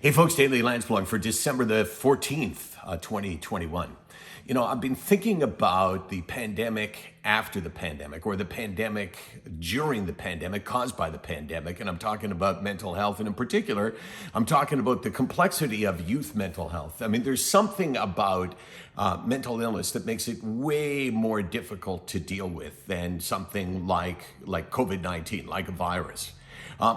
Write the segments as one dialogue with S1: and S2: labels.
S1: Hey folks, Daily Landsblog for December the 14th, 2021. You know, I've been thinking about the pandemic after the pandemic, or the pandemic during the pandemic caused by the pandemic. And I'm talking about mental health. And in particular, I'm talking about the complexity of youth mental health. I mean, there's something about mental illness that makes it way more difficult to deal with than something like COVID-19, like a virus.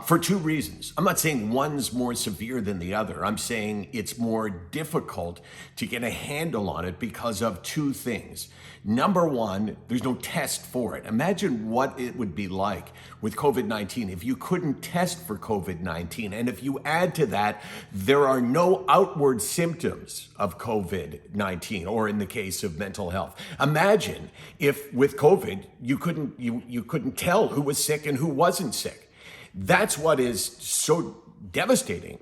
S1: For two reasons. I'm not saying one's more severe than the other. I'm saying it's more difficult to get a handle on it because of two things. Number one, there's no test for it. Imagine what it would be like with COVID-19 if you couldn't test for COVID-19. And if you add to that, there are no outward symptoms of COVID-19, or in the case of mental health. Imagine if with COVID, you couldn't tell who was sick and who wasn't sick. That's what is so devastating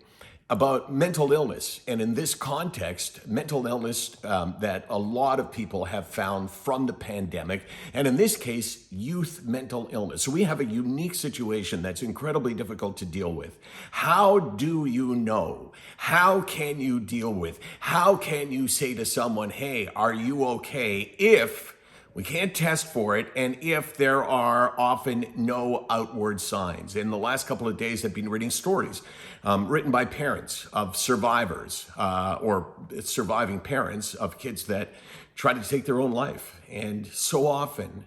S1: about mental illness. And in this context, mental illness that a lot of people have found from the pandemic, and in this case, youth mental illness. So we have a unique situation that's incredibly difficult to deal with. How do you know? How can you deal with? How can you say to someone, hey, are you okay, if we can't test for it, and if there are often no outward signs? In the last couple of days, I've been reading stories written by parents of survivors or surviving parents of kids that try to take their own life. And so often,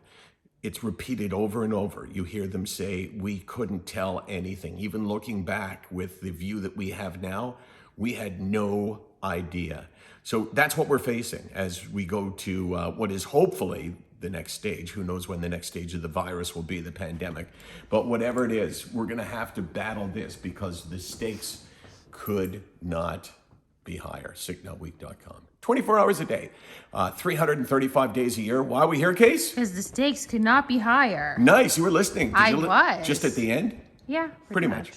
S1: it's repeated over and over. You hear them say, we couldn't tell anything. Even looking back with the view that we have now, we had no idea. So that's what we're facing as we go to what is hopefully the next stage. Who knows when the next stage of the virus will be, the pandemic. But whatever it is, we're going to have to battle this because the stakes could not be higher. SickNotWeak.com. 24 hours a day, 335 days a year. Why are we here, Case?
S2: Because the stakes could not be higher.
S1: Nice. You were listening.
S2: I was.
S1: Just at the end?
S2: Yeah,
S1: Pretty much.